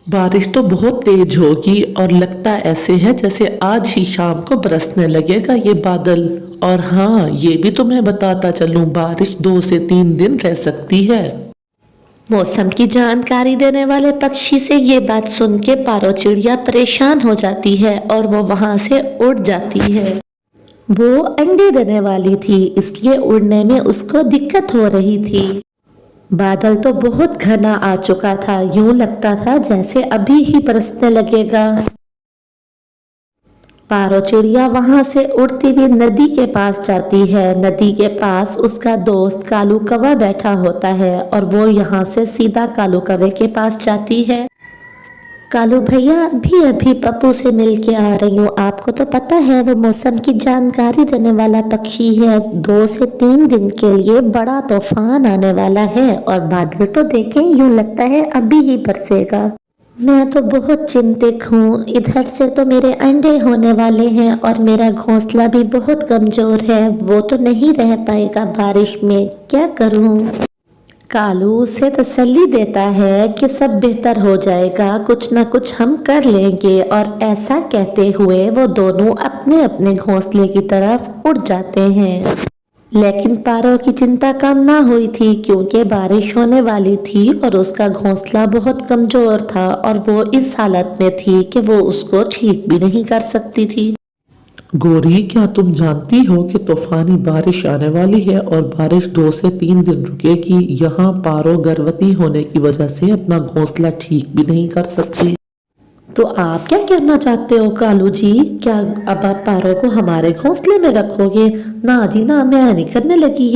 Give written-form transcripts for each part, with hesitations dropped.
बारिश तो बहुत तेज होगी और लगता ऐसे है जैसे आज ही शाम को बरसने लगेगा ये बादल। और हाँ, ये भी तुम्हें बताता चलूं, बारिश 2 से 3 दिन रह सकती है। मौसम की जानकारी देने वाले पक्षी से ये बात सुन के पारो चिड़िया परेशान हो जाती है और वो वहां से उड़ जाती है। वो अंडे देने वाली थी, इसलिए उड़ने में उसको दिक्कत हो रही थी। बादल तो बहुत घना आ चुका था, यूं लगता था जैसे अभी ही बरसने लगेगा। पारो चिड़िया वहां से उड़ती हुई नदी के पास जाती है। नदी के पास उसका दोस्त कालू कौवा बैठा होता है और वो यहाँ से सीधा कालू कौवे के पास जाती है। कालू भैया, अभी अभी पप्पू से मिल के आ रही हूँ। आपको तो पता है वो मौसम की जानकारी देने वाला पक्षी है। 2 से 3 दिन के लिए बड़ा तूफान आने वाला है और बादल तो देखें, यूं लगता है अभी ही बरसेगा। मैं तो बहुत चिंतित हूँ। इधर से तो मेरे अंडे होने वाले हैं और मेरा घोंसला भी बहुत कमजोर है, वो तो नहीं रह पाएगा बारिश में। क्या करूँ? कालू उसे तसल्ली देता है कि सब बेहतर हो जाएगा, कुछ ना कुछ हम कर लेंगे। और ऐसा कहते हुए वो दोनों अपने अपने घोंसले की तरफ उड़ जाते हैं। लेकिन पारो की चिंता कम ना हुई थी, क्योंकि बारिश होने वाली थी और उसका घोंसला बहुत कमजोर था और वो इस हालत में थी कि वो उसको ठीक भी नहीं कर सकती थी। गोरी, क्या तुम जानती हो कि तूफानी बारिश आने वाली है और बारिश 2 से 3 दिन रुकेगी। यहाँ पारो गर्भवती होने की वजह से अपना घोंसला ठीक भी नहीं कर सकती। तो आप क्या कहना चाहते हो कालू जी? क्या अब आप पारो को हमारे घोंसले में रखोगे? ना जी ना, मैं नहीं करने लगी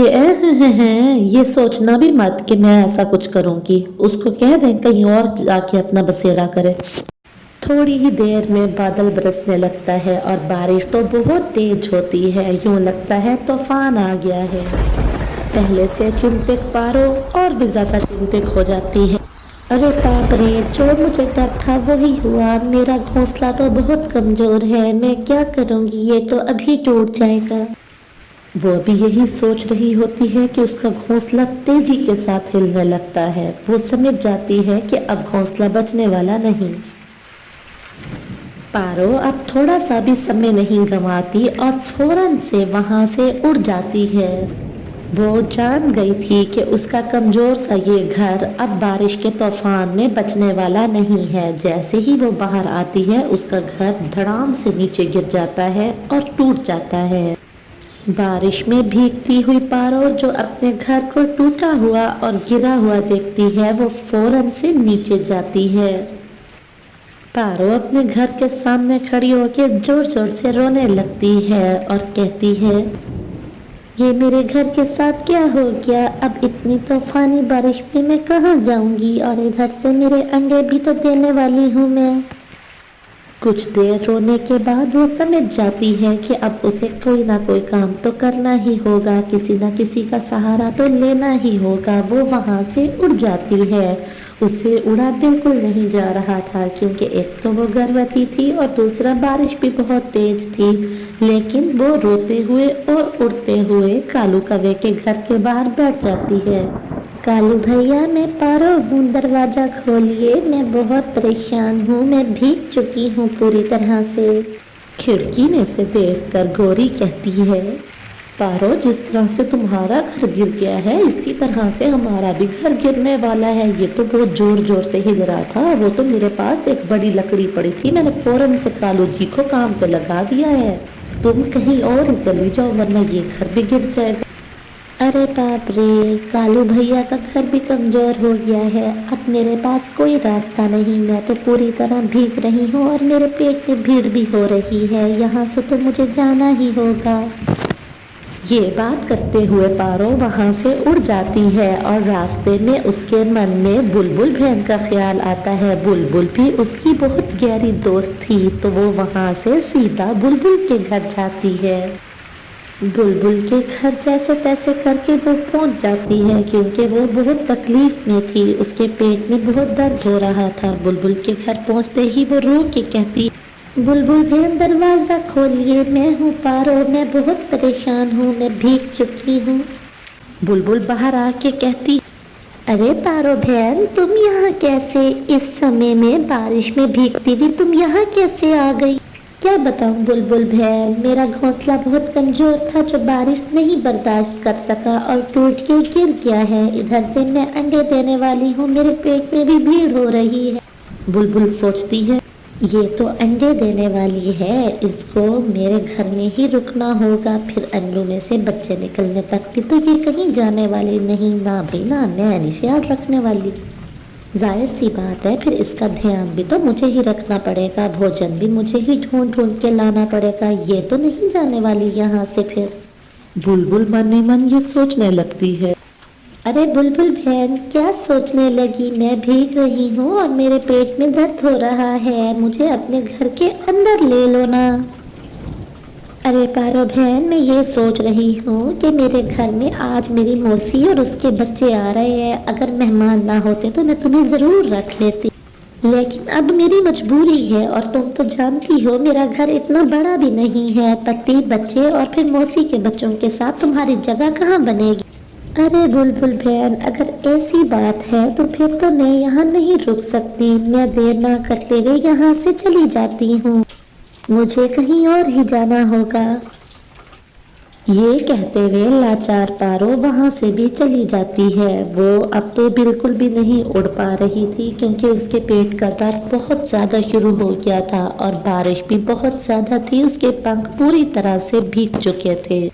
ये सोचना भी मत कि मैं ऐसा कुछ करूंगी। उसको कह दें कहीं और जाके अपना बसेरा करे। थोड़ी ही देर में बादल बरसने लगता है और बारिश तो बहुत तेज होती है, यूं लगता है तूफान आ गया है। पहले से चिंतित पारो और भी ज्यादा चिंतित हो जाती है। अरे बाप रे, जो मुझे डर था वही हुआ। मेरा घोंसला तो बहुत कमजोर है, मैं क्या करूंगी? ये तो अभी टूट जाएगा। वो भी यही सोच रही होती है कि उसका घोंसला तेजी के साथ हिलने लगता है। वो समझ जाती है कि अब घोंसला बचने वाला नहीं। पारो अब थोड़ा सा भी समय नहीं गंवाती और फौरन से वहां से उड़ जाती है। वो जान गई थी कि उसका कमजोर सा ये घर अब बारिश के तूफान में बचने वाला नहीं है। जैसे ही वो बाहर आती है, उसका घर धड़ाम से नीचे गिर जाता है और टूट जाता है। बारिश में भीगती हुई पारो जो अपने घर को टूटा हुआ और गिरा हुआ देखती है, वो फौरन से नीचे जाती है। पारो अपने घर के सामने खड़ी होकर जोर जोर से रोने लगती है और कहती है, ये मेरे घर के साथ क्या हो गया? अब इतनी तूफानी बारिश में मैं कहाँ जाऊंगी? और इधर से मेरे अंडे भी तो देने वाली हूँ मैं। कुछ देर रोने के बाद वो समझ जाती है कि अब उसे कोई ना कोई काम तो करना ही होगा, किसी ना किसी का सहारा तो लेना ही होगा। वो वहाँ से उड़ जाती है। उसे उड़ा बिल्कुल नहीं जा रहा था, क्योंकि एक तो वो गर्भवती थी और दूसरा बारिश भी बहुत तेज थी। लेकिन वो रोते हुए और उड़ते हुए कालू कौवे के घर के बाहर बैठ जाती है। कालू भैया, मैं पारो हूँ, दरवाजा खोलिए, मैं बहुत परेशान हूँ, मैं भीग चुकी हूँ पूरी तरह से। खिड़की में से देखकर गोरी कहती है, पारो, जिस तरह से तुम्हारा घर गिर गया है, इसी तरह से हमारा भी घर गिरने वाला है। ये तो बहुत जोर जोर से हिल रहा था। वो तो मेरे पास एक बड़ी लकड़ी पड़ी थी, मैंने फौरन से कालू जी को काम पे लगा दिया है। तुम कहीं और ही चली जाओ, वरना ये घर भी गिर जाएगा। अरे बाप रे, कालू भैया का घर भी कमजोर हो गया है। अब मेरे पास कोई रास्ता नहीं, मैं तो पूरी तरह भीग रही हूँ और मेरे पेट में भीड़ भी हो रही है। यहाँ से तो मुझे जाना ही होगा। ये बात करते हुए पारो वहाँ से उड़ जाती है और रास्ते में उसके मन में बुलबुल बहन का ख्याल आता है। बुलबुल भी उसकी बहुत गहरी दोस्त थी, तो वो वहाँ से सीधा बुलबुल के घर जाती है। बुलबुल के घर जैसे तैसे करके वो पहुँच जाती है, क्योंकि वो बहुत तकलीफ में थी, उसके पेट में बहुत दर्द हो रहा था। बुलबुल के घर पहुँचते ही वो रो के कहती, बुलबुल बहन, दरवाज़ा खोलिए, मैं हूँ पारो, मैं बहुत परेशान हूँ, मैं भीग चुकी हूँ। बुलबुल बाहर आके कहती, अरे पारो बहन, तुम यहाँ कैसे? इस समय में बारिश में भीगती हुई तुम यहाँ कैसे आ गई? क्या बताऊँ बुलबुल बहन, मेरा घोंसला बहुत कमजोर था जो बारिश नहीं बर्दाश्त कर सका और टूट के गिर गया है। इधर से मैं अंडे देने वाली हूँ, मेरे पेट में भी भीड़ हो रही है। बुलबुल सोचती है, ये तो अंडे देने वाली है, इसको मेरे घर में ही रुकना होगा, फिर अंडों में से बच्चे निकलने तक भी तो ये कहीं जाने वाली नहीं। ना भाई ना, मैं नहीं ख्याल रखने वाली। जाहिर सी बात है, फिर इसका ध्यान भी तो मुझे ही रखना पड़ेगा, भोजन भी मुझे ही ढूंढ ढूंढ के लाना पड़ेगा, ये तो नहीं जाने वाली यहाँ से। फिर बुलबुल मन ही मन ये सोचने लगती है। अरे बुलबुल बहन, क्या सोचने लगी? मैं भीग रही हूँ और मेरे पेट में दर्द हो रहा है, मुझे अपने घर के अंदर ले लो ना। अरे पारो बहन, मैं ये सोच रही हूँ कि मेरे घर में आज मेरी मौसी और उसके बच्चे आ रहे हैं, अगर मेहमान ना होते तो मैं तुम्हें ज़रूर रख लेती, लेकिन अब मेरी मजबूरी है और तुम तो जानती हो मेरा घर इतना बड़ा भी नहीं है। पति, बच्चे और फिर मौसी के बच्चों के साथ तुम्हारी जगह कहाँ बनेगी? अरे बुलबुल बहन, अगर ऐसी बात है तो फिर तो मैं यहाँ नहीं रुक सकती, मैं देर ना करते हुए यहाँ से चली जाती हूँ, मुझे कहीं और ही जाना होगा। ये कहते हुए लाचार पारो वहाँ से भी चली जाती है। वो अब तो बिल्कुल भी नहीं उड़ पा रही थी क्योंकि उसके पेट का दर्द बहुत ज़्यादा शुरू हो गया था और बारिश भी बहुत ज़्यादा थी, उसके पंख पूरी तरह से भीग चुके थे।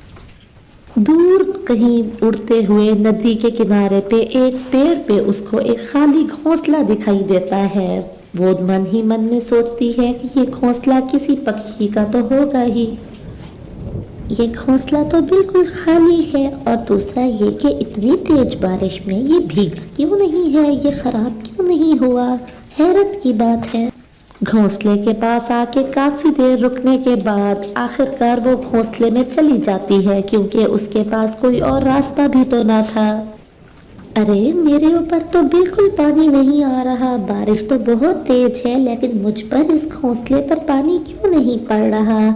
दूर कहीं उड़ते हुए नदी के किनारे पे एक पेड़ पे उसको एक खाली घोंसला दिखाई देता है। वो मन ही मन में सोचती है कि ये घोंसला किसी पक्षी का तो होगा ही, ये घोंसला तो बिल्कुल खाली है, और दूसरा ये कि इतनी तेज बारिश में ये भीगा क्यों नहीं है, ये खराब क्यों नहीं हुआ, हैरत की बात है। घोंसले के पास आके काफी देर रुकने के बाद आखिरकार वो घोंसले में चली जाती है क्योंकि उसके पास कोई और रास्ता भी तो ना था। अरे मेरे ऊपर तो बिल्कुल पानी नहीं आ रहा, बारिश तो बहुत तेज है, लेकिन मुझ पर इस घोंसले पर पानी क्यों नहीं पड़ रहा?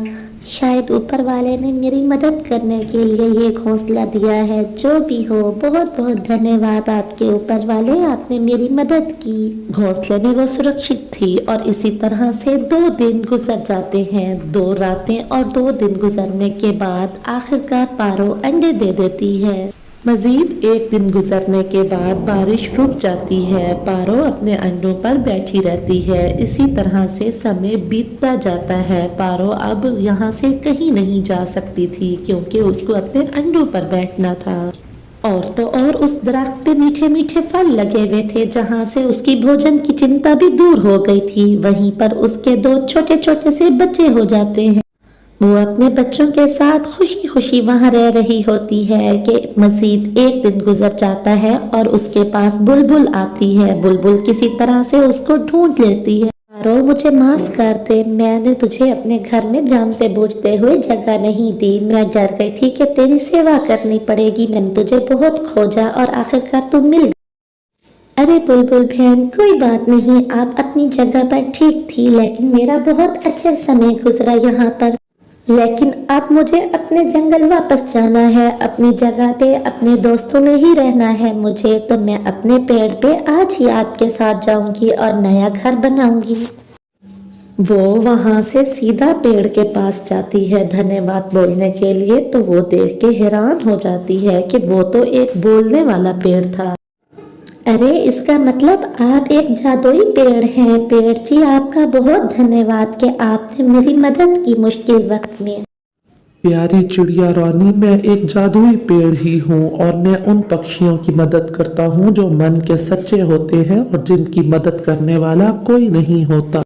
शायद ऊपर वाले ने मेरी मदद करने के लिए ये घोंसला दिया है। जो भी हो, बहुत बहुत धन्यवाद आपके ऊपर वाले, आपने मेरी मदद की। घोंसले में वो सुरक्षित थी और इसी तरह से 2 दिन गुजर जाते हैं। 2 रातें और 2 दिन गुजरने के बाद आखिरकार पारो अंडे दे देती है। मजीद 1 दिन गुजरने के बाद बारिश रुक जाती है। पारो अपने अंडों पर बैठी रहती है। इसी तरह से समय बीतता जाता है। पारो अब यहाँ से कहीं नहीं जा सकती थी क्योंकि उसको अपने अंडों पर बैठना था। और तो और उस दरख्त पे मीठे मीठे फल लगे हुए थे जहाँ से उसकी भोजन की चिंता भी दूर हो गई थी। वहीं पर उसके 2 छोटे छोटे से बच्चे हो जाते हैं। वो अपने बच्चों के साथ खुशी खुशी वहाँ रह रही होती है कि मजीद 1 दिन गुजर जाता है और उसके पास बुलबुल आती है। बुलबुल किसी तरह से उसको ढूंढ लेती है। पारो, मुझे माफ कर दे, मैंने तुझे अपने घर में जानते बूझते हुए जगह नहीं दी। मैं डर गई थी कि तेरी सेवा करनी पड़ेगी। मैंने तुझे बहुत खोजा और आखिरकार तू मिल गई। अरे बुलबुल बहन, कोई बात नहीं, आप अपनी जगह पर ठीक थी, लेकिन मेरा बहुत अच्छा समय गुजरा यहाँ पर। लेकिन अब मुझे अपने जंगल वापस जाना है, अपनी जगह पे अपने दोस्तों में ही रहना है मुझे, तो मैं अपने पेड़ पे आज ही आपके साथ जाऊंगी और नया घर बनाऊंगी। वो वहां से सीधा पेड़ के पास जाती है धन्यवाद बोलने के लिए, तो वो देख के हैरान हो जाती है कि वो तो एक बोलने वाला पेड़ था। अरे इसका मतलब आप एक जादुई पेड़ हैं। पेड़ जी, आपका बहुत धन्यवाद कि आपने मेरी मदद की मुश्किल वक्त में। प्यारी चिड़िया रानी, मैं एक जादुई पेड़ ही हूँ और मैं उन पक्षियों की मदद करता हूँ जो मन के सच्चे होते हैं और जिनकी मदद करने वाला कोई नहीं होता।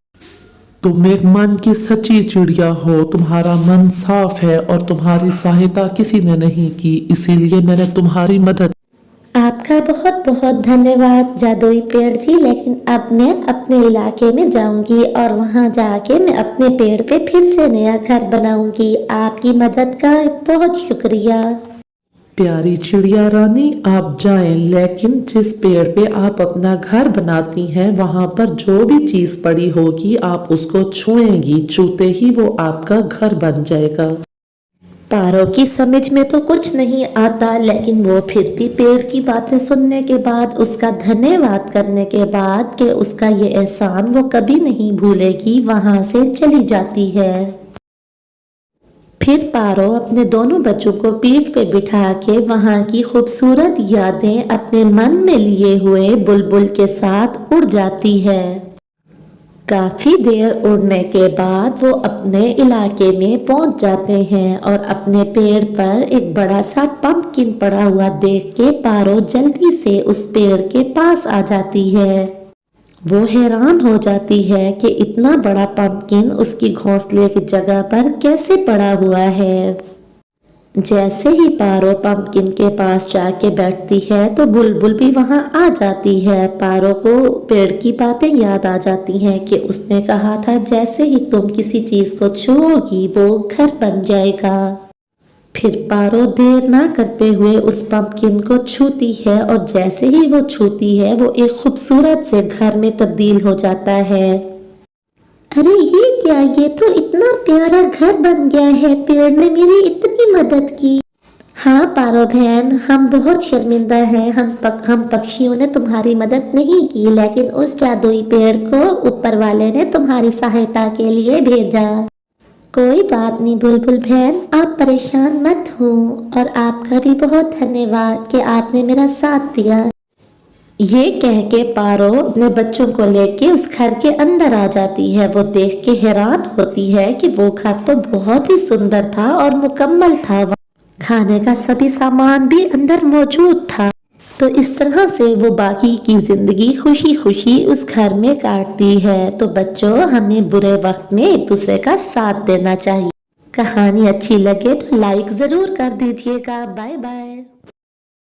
तुम एक मन की सच्ची चिड़िया हो, तुम्हारा मन साफ है और तुम्हारी सहायता किसी ने नहीं की, इसीलिए मैंने तुम्हारी मदद। आपका बहुत बहुत धन्यवाद जादुई पेड़ जी, लेकिन अब मैं अपने इलाके में जाऊंगी और वहां जाके मैं अपने पेड़ पे फिर से नया घर बनाऊंगी। आपकी मदद का बहुत शुक्रिया। प्यारी चिड़िया रानी, आप जाएं, लेकिन जिस पेड़ पे आप अपना घर बनाती हैं वहां पर जो भी चीज पड़ी होगी आप उसको छुएंगी, छूते ही वो आपका घर बन जाएगा। पारो की समझ में तो कुछ नहीं आता, लेकिन वो फिर भी पेड़ की बातें सुनने के बाद, उसका धन्यवाद करने के बाद कि उसका ये एहसान वो कभी नहीं भूलेगी, वहां से चली जाती है। फिर पारो अपने दोनों बच्चों को पीठ पे बिठा के वहां की खूबसूरत यादें अपने मन में लिए हुए बुलबुल के साथ उड़ जाती है। काफी देर उड़ने के बाद वो अपने इलाके में पहुंच जाते हैं और अपने पेड़ पर एक बड़ा सा पंपकिन पड़ा हुआ देख के पारो जल्दी से उस पेड़ के पास आ जाती है। वो हैरान हो जाती है कि इतना बड़ा पंपकिन उसकी घोंसले की जगह पर कैसे पड़ा हुआ है। जैसे ही पारो पंपकिन के पास जाके बैठती है तो बुलबुल भी वहां आ जाती है। पारो को पेड़ की बातें याद आ जाती हैं कि उसने कहा था जैसे ही तुम किसी चीज को छुओगी वो घर बन जाएगा। फिर पारो देर ना करते हुए उस पंपकिन को छूती है और जैसे ही वो छूती है वो एक खूबसूरत से घर में तब्दील हो जाता है। अरे ये क्या, ये तो इतना प्यारा घर बन गया है, पेड़ ने मेरी इतनी मदद की। हाँ पारो बहन, हम बहुत शर्मिंदा हैं, हम पक्षियों ने तुम्हारी मदद नहीं की, लेकिन उस जादुई पेड़ को ऊपर वाले ने तुम्हारी सहायता के लिए भेजा। कोई बात नहीं बुलबुल बहन, आप परेशान मत हो, और आपका भी बहुत धन्यवाद कि आपने मेरा साथ दिया। ये कह के पारो अपने बच्चों को लेके उस घर के अंदर आ जाती है। वो देख के हैरान होती है कि वो घर तो बहुत ही सुंदर था और मुकम्मल था, खाने का सभी सामान भी अंदर मौजूद था। तो इस तरह से वो बाकी की जिंदगी खुशी खुशी उस घर में काटती है। तो बच्चों, हमें बुरे वक्त में एक दूसरे का साथ देना चाहिए। कहानी अच्छी लगे तो लाइक जरूर कर दीजिएगा। Bye bye.